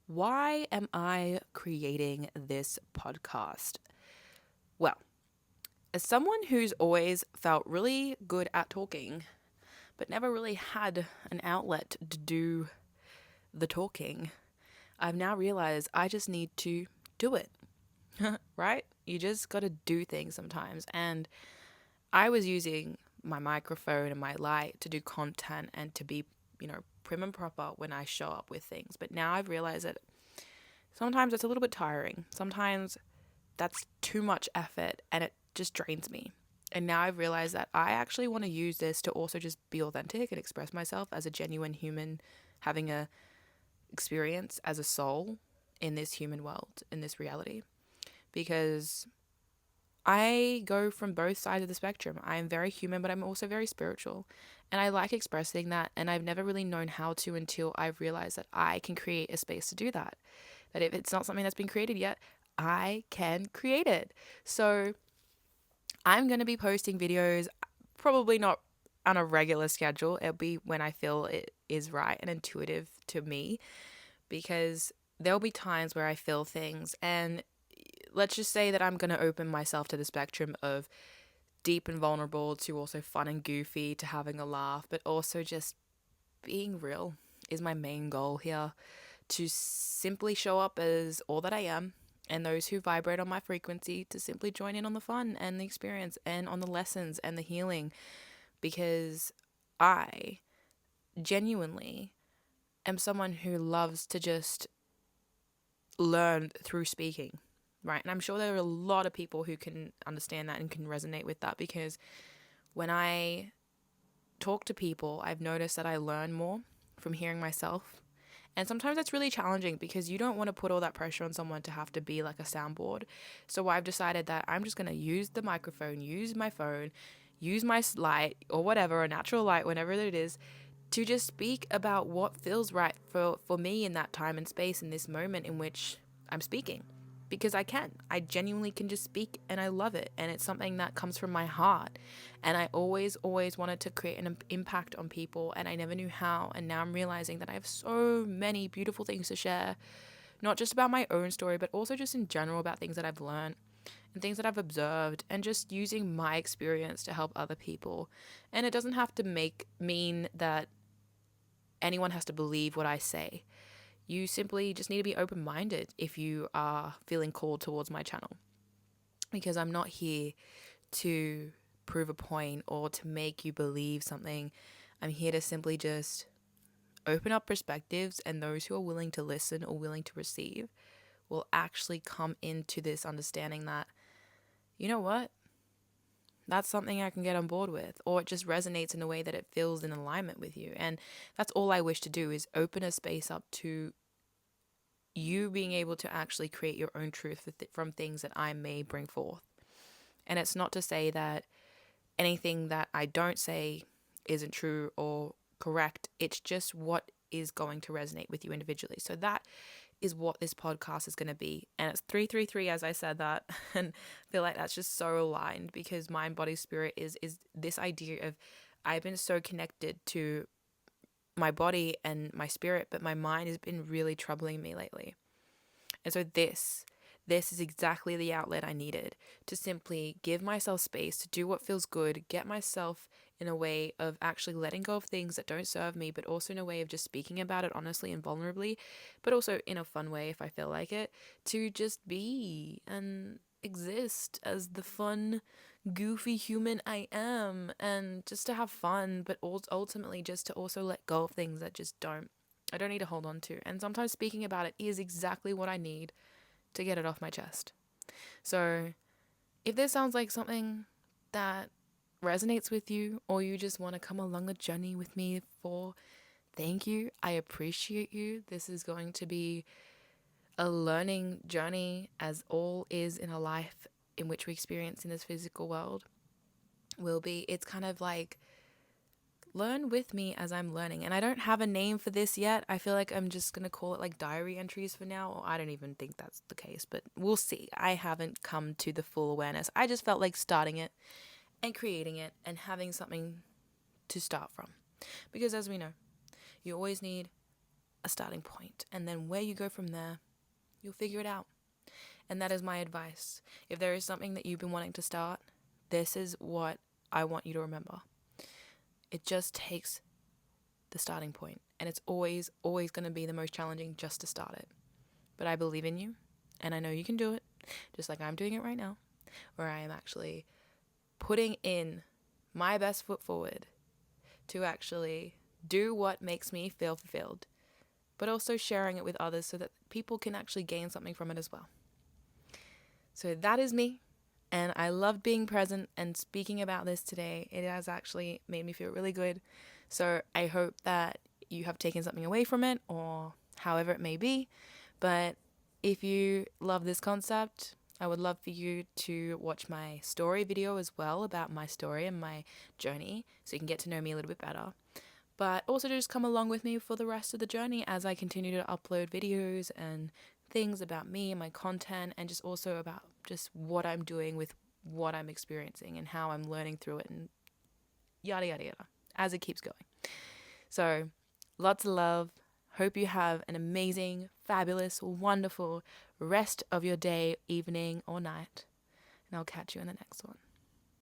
Why am I creating this podcast? Well, as someone who's always felt really good at talking, but never really had an outlet to do the talking, I've now realized I just need to do it, right? You just got to do things sometimes. And I was using my microphone and my light to do content and to be, prim and proper when I show up with things. But now I've realized that sometimes it's a little bit tiring. Sometimes that's too much effort and it just drains me. And now I've realized that I actually want to use this to also just be authentic and express myself as a genuine human having a experience as a soul in this human world, in this reality. Because I go from both sides of the spectrum. I am very human, but I'm also very spiritual. And I like expressing that. And I've never really known how to until I've realized that I can create a space to do that. That if it's not something that's been created yet, I can create it. So I'm going to be posting videos, probably not on a regular schedule. It'll be when I feel it is right and intuitive to me, because there'll be times where I feel things, and let's just say that I'm going to open myself to the spectrum of deep and vulnerable to also fun and goofy to having a laugh, but also just being real is my main goal here, to simply show up as all that I am, and those who vibrate on my frequency to simply join in on the fun and the experience and on the lessons and the healing, because I genuinely am someone who loves to just learn through speaking, right? And I'm sure there are a lot of people who can understand that and can resonate with that, because when I talk to people, I've noticed that I learn more from hearing myself. And sometimes that's really challenging because you don't want to put all that pressure on someone to have to be like a soundboard. So I've decided that I'm just going to use the microphone, use my phone, use my light or whatever, a natural light, whenever it is, to just speak about what feels right for me in that time and space in this moment in which I'm speaking. Because I can. I genuinely can just speak and I love it. And it's something that comes from my heart. And I always wanted to create an impact on people, and I never knew how. And now I'm realizing that I have so many beautiful things to share, not just about my own story, but also just in general about things that I've learned and things that I've observed, and just using my experience to help other people. And it doesn't have to mean that anyone has to believe what I say. You simply just need to be open-minded if you are feeling called towards my channel, because I'm not here to prove a point or to make you believe something. I'm here to simply just open up perspectives, and those who are willing to listen or willing to receive will actually come into this understanding that, you know what, that's something I can get on board with, or it just resonates in a way that it feels in alignment with you. And that's all I wish to do, is open a space up to you being able to actually create your own truth from things that I may bring forth. And it's not to say that anything that I don't say isn't true or correct. It's just what is going to resonate with you individually. So that is what this podcast is going to be. And it's 333 as I said that, and I feel like that's just so aligned, because mind, body, spirit is this idea of, I've been so connected to my body and my spirit, but my mind has been really troubling me lately. And so this is exactly the outlet I needed, to simply give myself space to do what feels good, get myself in a way of actually letting go of things that don't serve me, but also in a way of just speaking about it honestly and vulnerably, but also in a fun way if I feel like it, to just be and exist as the fun, goofy human I am, and just to have fun, but ultimately just to also let go of things that I don't need to hold on to. And sometimes speaking about it is exactly what I need to get it off my chest. So if this sounds like something that resonates with you, or you just want to come along a journey with me, thank you. I appreciate you. This is going to be a learning journey, as all is in a life in which we experience in this physical world will be. It's kind of like, learn with me as I'm learning. And I don't have a name for this yet. I feel like I'm just going to call it like diary entries for now. Or I don't even think that's the case, but we'll see. I haven't come to the full awareness. I just felt like starting it and creating it and having something to start from. Because as we know, you always need a starting point, and then where you go from there, you'll figure it out. And that is my advice. If there is something that you've been wanting to start, this is what I want you to remember. It just takes the starting point, and it's always going to be the most challenging just to start it. But I believe in you, and I know you can do it, just like I'm doing it right now, where I am actually putting in my best foot forward to actually do what makes me feel fulfilled, but also sharing it with others so that people can actually gain something from it as well. So that is me, and I loved being present and speaking about this today. It has actually made me feel really good. So I hope that you have taken something away from it, or however it may be. But if you love this concept, I would love for you to watch my story video as well about my story and my journey, so you can get to know me a little bit better. But also just come along with me for the rest of the journey as I continue to upload videos and things about me and my content, and just also about just what I'm doing with what I'm experiencing and how I'm learning through it, and yada yada yada as it keeps going. So lots of love. Hope you have an amazing, fabulous, wonderful rest of your day, evening, or night. And I'll catch you in the next one.